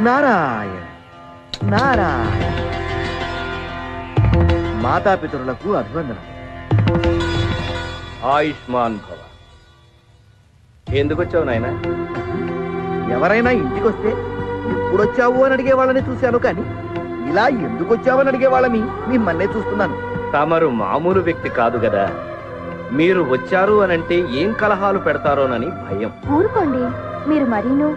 నారాయణ నారాయణ. మాతాపితరులకు అభివందనం. ఆయుష్మాన్ భవ. ఎందుకు వచ్చావు నాయన? ఎవరైనా ఇంటికొస్తే ఎప్పుడొచ్చావు అని అడిగే వాళ్ళని చూశాను, కానీ ఇలా ఎందుకు వచ్చావని అడిగే వాళ్ళని మిమ్మల్నే చూస్తున్నాను. తమరు మామూలు వ్యక్తి కాదు కదా, మీరు వచ్చారు అనంటే ఏం కలహాలు పెడతారోనని భయం. ఊరుకోండి మీరు మరీను.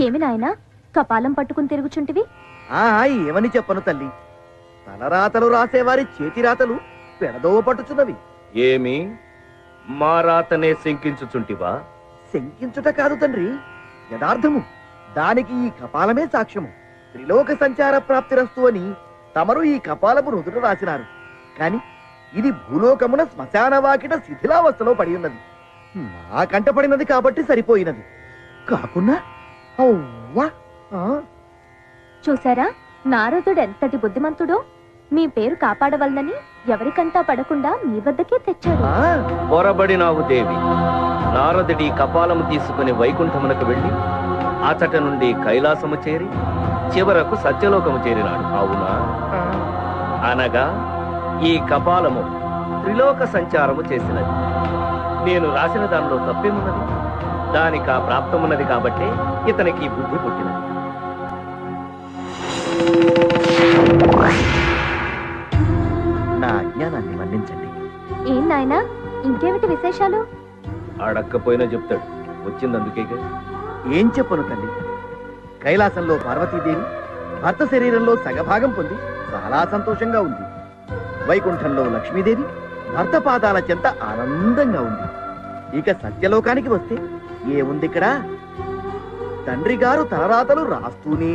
ఏమి నాయనా కపాలం పట్టుకుని తిరుగుచుంటివి? ఏమని చెప్పను తల్లి, తలరాతలు రాసేవారి చేతి రాతలు పెడదోవ పట్టుచున్నవి. ఏమి మా రాతనే శంకించుచుంటివా? శంకించుట కాదు తండ్రి, యథార్థము. దానికి ఈ కపాలమే సాక్ష్యము. త్రిలోక సంచార ప్రాప్తిరస్తు అని తమరు ఈ కపాలపు నుదుట రాసినారు, కాని ఇది భూలోకమున శ్మశాన వాకిట శిథిలావస్థలో పడి ఉన్నది. నా కంట పడినది కాబట్టి సరిపోయినది, కాకున్నా చూసారా నారదుడు ఎంతటి బుద్ధిమంతుడో. మీ పేరు కాపాడవలనని ఎవరికంటా పడకుండా మీ వద్దకే తెచ్చారు. పొరబడినావు దేవి. నారదుడి కపాలము తీసుకుని వైకుంఠమునకు వెళ్లి అచట నుండి కైలాసము చేరి చివరకు సత్యలోకము చేరినాడు, అవునా? అనగా ఈ కపాలము త్రిలోక సంచారము చేసినది. నేను రాసిన దానిలో తప్పేమున్నది? దానికి ఆ ప్రాప్తమున్నది కాబట్టి ఇతనికి బుద్ధి పుట్టినది. నా అజ్ఞానాన్ని మన్నించండి. ఏం నాయనా ఇంకేమిటి విశేషాలు? అడక్కపోయినా చెప్తాడు, వచ్చిందందుకేగా. ఏం చెప్పను తల్లి, కైలాసంలో పార్వతీదేవి భర్త శరీరంలో సగభాగం పొంది చాలా సంతోషంగా ఉంది. వైకుంఠంలో లక్ష్మీదేవి భర్త పాదాల చెంత ఆనందంగా ఉంది. ఇక సత్యలోకానికి వస్తే ఏముంది ఇక్కడ? తండ్రి గారు తలరాతలు రాస్తూనే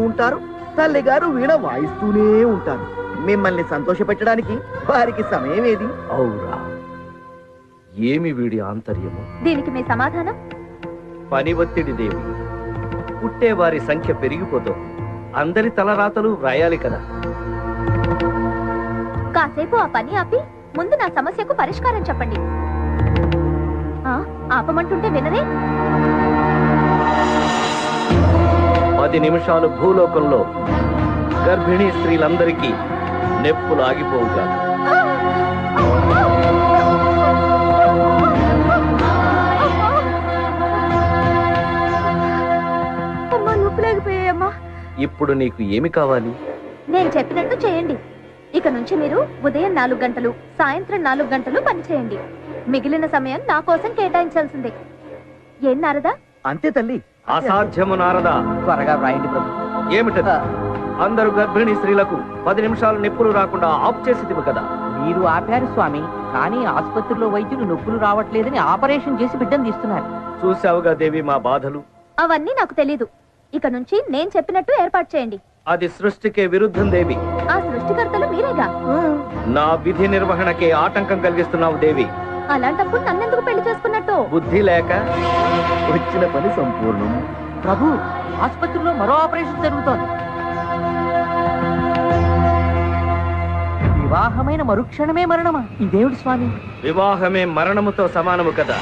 ఉంటారు, తల్లి గారు వీణ వాయిస్తూనే ఉంటారు. మిమ్మల్ని సంతోష పెట్టడానికి వారికి సమయం ఏది? అవురా, ఏమి వీడి ఆంతర్యము? దీనికి మీ సమాధానం? పని ఒత్తిడి దేవి. పుట్టే వారి సంఖ్య పెరిగిపోతుంది, అందరి తలరాతలు వ్రాయాలి కదా. కాసేపు ఆ పని ఆపి ముందు నా సమస్యకు పరిష్కారం చెప్పండి. ఆపమంటుంటే వినరే? 10 నిమిషాలు భూలోకంలో గర్భిణీ స్త్రీలందరికీ నెప్పులు ఆగిపోవుగా. ఇప్పుడు నీకు ఏమి కావాలి? నేను చెప్పినట్టు చేయండి. ఇక నుంచి మీరు ఉదయం 4 గంటలు, సాయంత్రం 4 గంటలు పని చేయండి. మిగిలిన సమయం నా కోసం కేటాయించాల్సిందే. ఏం నారదా? అంతే తల్లి. అసాధ్యము నారదా. త్వరగా వ్రాయండి ప్రభు. ఏమిటది? అందరు గర్భిణీ స్త్రీలకు 10 నిమిషాలు నొప్పులు రాకుండా ఆఫ్ చేసేదివి కదా. మీరు ఆపారు స్వామి, కానీ ఆసుపత్రిలో వైద్యులు నొప్పులు రావట్లేదని ఆపరేషన్ చేసి బిడ్డను తీస్తున్నారు. చూసావుగా దేవి మా బాధలు. అవన్నీ నాకు తెలీదు. ఇక నుంచి నేను చెప్పినట్టు ఏర్పాటు చేయండి. అది సృష్టికే విరుద్ధం దేవి. ఆ సృష్టికర్తలు మీరేగా. నా విధి నిర్వహణకే ఆటంకం కలిగిస్తున్నావు దేవి. అలాంటప్పుడు నన్నెందుకు పెళ్లి చేసుకున్నట్టు? బుద్ధి లేక. వచ్చిన పని సంపూర్ణం. ప్రభు, ఆసుపత్రిలో మరో ఆపరేషన్ జరుగుతోంది. వివాహమైన మరుక్షణమే మరణమా? ఇదేమిటి స్వామి? వివాహమే మరణముతో సమానము కదా.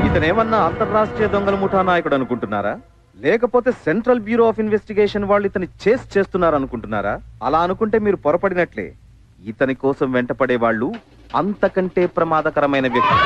ఇతనేమన్నా అంతర్రాష్ట్రీయ దొంగల ముఠా నాయకుడు అనుకుంటున్నారా? లేకపోతే సెంట్రల్ బ్యూరో ఆఫ్ ఇన్వెస్టిగేషన్ వాళ్ళు ఇతని చేస్తున్నారు అనుకుంటున్నారా? అలా అనుకుంటే మీరు పొరపడినట్లే. ఇతని కోసం వెంటపడే వాళ్ళు అంతకంటే ప్రమాదకరమైన వ్యక్తి.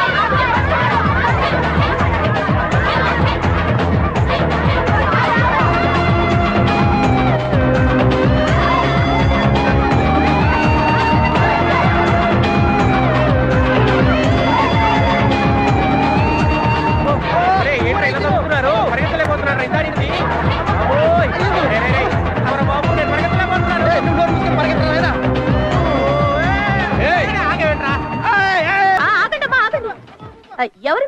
ఎవరు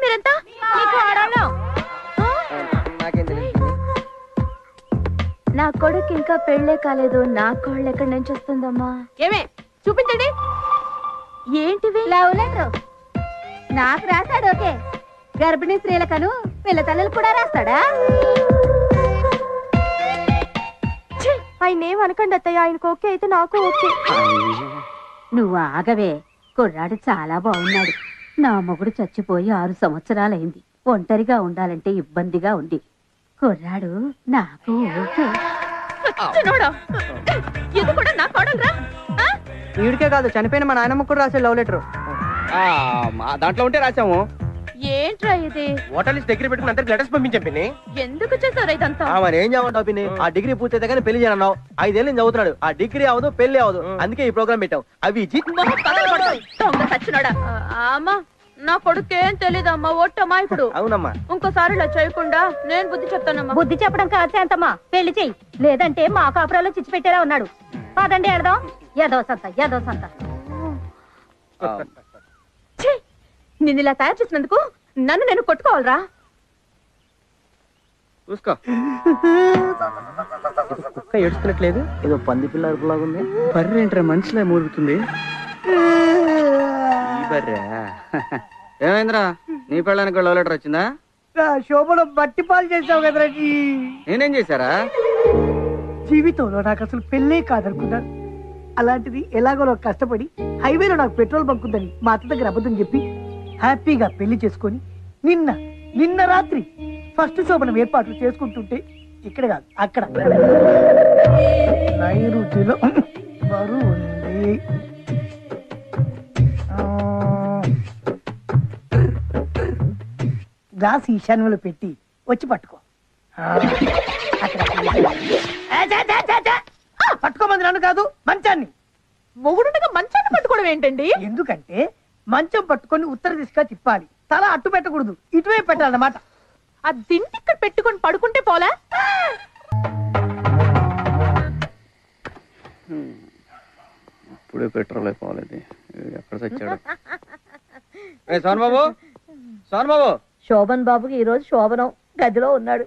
కొడుకు ఇంకా పెళ్ళే కాలేదు, నా కోళ్ళు ఎక్కడి నుంచి వస్తుందమ్మా? ఏమే చూపించండి. ఏంటివి? లవ్ లెటర్ నాకు రాశాడు. ఓకే, గర్భిణీ స్త్రీలకను పిల్ల తల్లులు కూడా రాస్తాడా? ఆయన ఏం అనకండి అత్తయ్య, ఆయనకు ఓకే అయితే నాకు ఓకే. నువ్వు ఆగవే, కుర్రాడు చాలా బాగున్నాడు. నా మొగుడు చచ్చిపోయి 6 సంవత్సరాలైంది. ఒంటరిగా ఉండాలంటే ఇబ్బందిగా ఉంది. కుర్రాడు నాకు ఓకే. ఇది కూడా నా కోడలురా? వీడికే కాదు, చనిపోయిన మా నాయనమ్మ కూడా రాసే లవ్ లెటర్. దాంట్లో ఉంటే రాసాము. ఏంట్రా ఇది? ఓటర్ లిస్ట్ దగ్గర పెట్టుకుని అందరికి లెటర్స్ పంపించాం పిన్ని. ఎందుకు చేశారు ఇదంతా? మరి ఏం చేయమంటావు పిన్ని? ఆ డిగ్రీ పూర్తయితే కానీ పెళ్లి చేయనన్నావు. 5 ఏళ్ళు చదువుతున్నాడు. ఆ డిగ్రీ అవదు, పెళ్లి అవదు. అందుకే ఈ ప్రోగ్రామ్ పెట్టావు. అవి చచ్చినాడా? అమ్మా, నా కొడుకేం తెలీదమ్మా, ఓట్టమ్మా. ఇప్పుడు అవునమ్మా. ఇంకోసారి ఇలా చేయకుండా నేను బుద్ధి చెప్తానమ్మా. బుద్ధి చెప్పడం కాదు శాంతమ్మా, పెళ్లి చెయ్యి. లేదంటే మా కాపురాలో చిచ్చి పెట్టేలా ఉన్నాడు. పదండి వెళ్దాం. ఏదో సంత నిన్ను ఇలా తయారు చేసినందుకు నన్ను నేను కొట్టుకోవాలరా? చూసుకో. కుక్క ఏడుస్తున్నట్లేదు. ఏదో పంది పిల్ల అరుపులాగుంది. బర్రె ఏంట్రా మనిషిలా మూరుగుతుంది. ఈ బర్రె ఏమైందిరా? నీ పెళ్ళానికి లవ్ లెటర్ వచ్చిందా? శోభను బట్టి పాలు చేసావు కదరా. నేనేం చేశారా? జీవితంలో నాకు అసలు పెళ్ళే కాదనుకున్నాను. అలాంటిది ఎలాగో నాకు కష్టపడి హైవేలో నాకు పెట్రోల్ బంక్ ఉందని మా అత్త దగ్గర అబద్ధం చెప్పి హ్యాపీగా పెళ్లి చేసుకొని నిన్న రాత్రి ఫస్ట్ శోభనం ఏర్పాట్లు చేసుకుంటుంటే ఇక్కడ కాదు అక్కడ నైరుతిలో బరువు ఉంది. గ్లాస్ ఈశాన్యంలో పెట్టి వచ్చి పట్టుకో. పట్టుకోమంది నన్ను కాదు, మంచాన్ని. మొగుడుండగా మంచాన్ని పట్టుకోవడం ఏంటండి? ఎందుకంటే మంచం పట్టుకొని ఉత్తర దిశగా తిప్పాలి. తల అట్టు పెట్టకూడదు, ఇటువైపు పెట్టాలన్నమాట. ఆ దిండి ఇక్కడ పెట్టుకొని పడుకుంటే పోలా? ఇప్పుడే పెట్రోల్ అయిపోవాలి. ఎక్కడ చచ్చాడు? సోన్ బాబు, సోన్ బాబు. శోభన్ బాబుకి ఈ రోజు శోభనం, గదిలో ఉన్నాడు.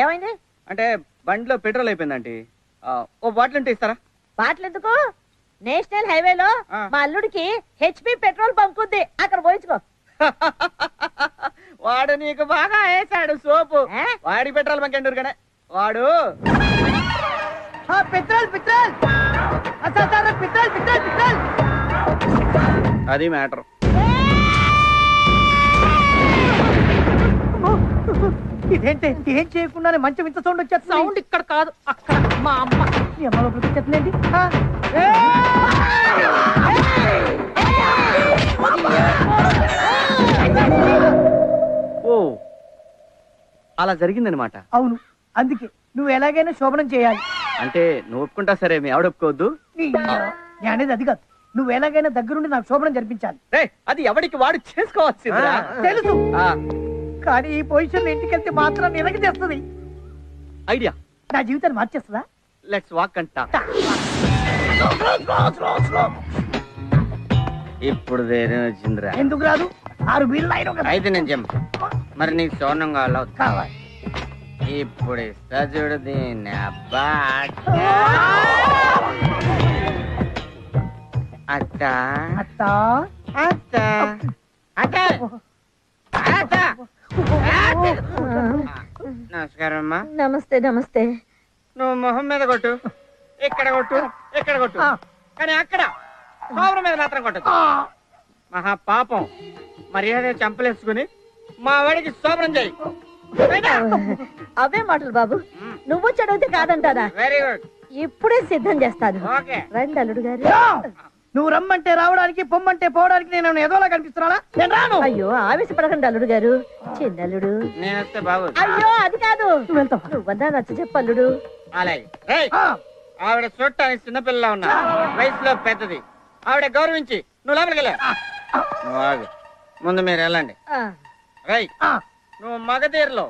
ఏమైంది? అంటే బండిలో పెట్రోల్ అయిపోయిందండి. ఓ బాటిల్ ఉంటే ఇస్తారా? బాటిల్ ఎందుకు? నేషనల్ హైవేలో మా అల్లుడికి హెచ్పి పెట్రోల్ బంక్ ఉంది, అక్కడ పోయించుకో. వాడు నీకు బాగా వేసాడు సోపు. వాడి పెట్రోల్ బంక్ ఎండూరు కదా వాడు. Petrol petrol petrol petrol petrol. అది మ్యాటర్. ఇదేంటి ఏం చేయకుండానే మంచం ఇంత సౌండ్ వచ్చేస్తుంది? సౌండ్ ఇక్కడ కాదు, అక్కడ. మా అమ్మ మీ అమ్మ లోపలికి వచ్చేస్తుందండి. ఓ అలా జరిగిందనమాట. అవును, అందుకే నువ్వు ఎలాగైనా శోభనం చేయాలి. అంటే నువ్వు ఒప్పుకుంటా సరే, మీ ఆవిడ ఒప్పుకోవద్దు. నేను అనేది అది కాదు, నువ్వు ఎలాగైనా దగ్గరుండి నాకు శోభనం జరిపించాలి. అది ఎవరికి వాడు చేసుకోవాల్సింది తెలుసు, కానీ ఈ పొజిషన్ ఇంటికి వెళ్తే మాత్రం నిరగి చేస్తుంది. ఐడియా నా జీవితాన్ని మార్చేస్తుందా? లెట్స్ వాక్ అంట. ఇప్పుడు ధైర్యం వచ్చిందిరా. ఎందుకు రాదు? 6 బీళ్ళు అయితే నేను చెప్పు. మరి నీకు సోనం కావాలి. ఇప్పుడు ఇస్తా చూడు దీన్ని. అబ్బా అత్త అత్త అత్త అత్త అత్త. నమస్కారం అమ్మా. నమస్తే నమస్తే. నువ్వు మొహం మీద కొట్టు, ఇక్కడ కొట్టు, ఇక్కడ కొట్టు, కానీ అక్కడ సోమరం మీద మాత్రం కొట్టదు. మహా పాపం. మర్యాద చంపలేసుకుని మా వాడికి శోభనం చేయి. అవే మాటలు బాబు, నువ్వు చదివితే కాదంటారా? Very good. ఇప్పుడే సిద్ధం చేస్తాను. ఓకే రండి అల్లుడు గారు. నువ్వు రమ్మంటే రావడానికి, పొమ్మంటే పోవడానికి నేను ఏదోలా కనిపిస్తున్నానా? నేను రాను. అయ్యో ఆవేశపడకండి అల్లుడు గారు, చిన్నల్లుడు. నేను వస్తే బాబు. అయ్యో అది కాదు, నువ్వన్నా నచ్చ చెప్పల్లుడు. అలాగే. ఆవిడ చూడటానికి చిన్నపిల్లలా ఉన్నా, వయసులో పెద్దది. ఆవిడ గౌరవించి నువ్వు లోపలికి వెళ్ళా. నువ్వు ఆగు, ముందు మీరు వెళ్ళండి. రై నువ్వు మగధీరలో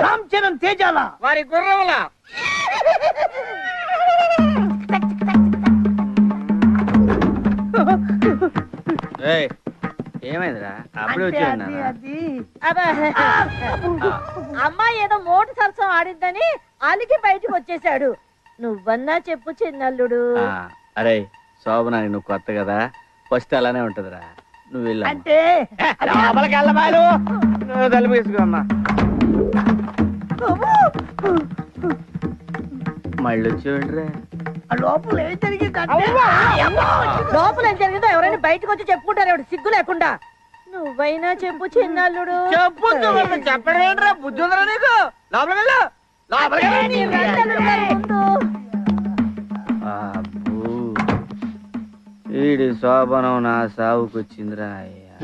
రామ్ చరణ్ తేజాల వారి గుర్రంలా. ఏమైందిరా అప్పుడే అంటే వచ్చి అది అమ్మాయి ఏదో మోటు సరసం ఆడిందని అలిగి బయటకు వచ్చేసాడు. నువ్వన్నా చెప్పు చిన్నల్లుడు. అరే శోభనాని నువ్వు కొత్త కదా, ఫస్ట్ అలానే ఉంటదిరా. నువ్వు వెళ్ళా అంటే లోపలికి వెళ్ళబాలు. నువ్వు తలుపు వేసుకోమ్మా. మళ్ళీ వచ్చేయండిరా. లోపల ఏం జరిగింది? లోపల ఏం జరిగిందో ఎవరైనా బయటకు వచ్చి చెప్పుకుంటారు, ఎవడు సిగ్గు లేకుండా. నువ్వైనా చెప్పు చిన్నల్లుడు. చెప్పడం ఏంట్రా, బుద్ధి ఉందరా నీకు? లోపలికి వెళ్ళు. వీడి శోభనం నా సావుకొచ్చిందిరా అయ్యా.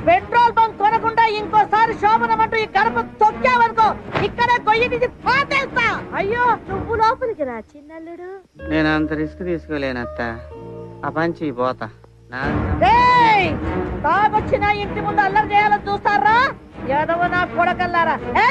పెట్రోల్ బంక్ కొనకుండా ఇంకోసారి శోభనం అంటూ ఈ గడప తొక్కావనుకో ఇక్కడే గొయ్యి నుంచి పాతేస్తా. అయ్యో నువ్వు లోపలికి రా చిన్నల్లుడు. నేను అంత రిస్క్ తీసుకోలేనత్త, ఆ పంచి పోతా. తాగొచ్చిన ఇంటి ముందు అల్లరి చేయాలని చూస్తారా? ఎదవ నా కొడకల్లారా.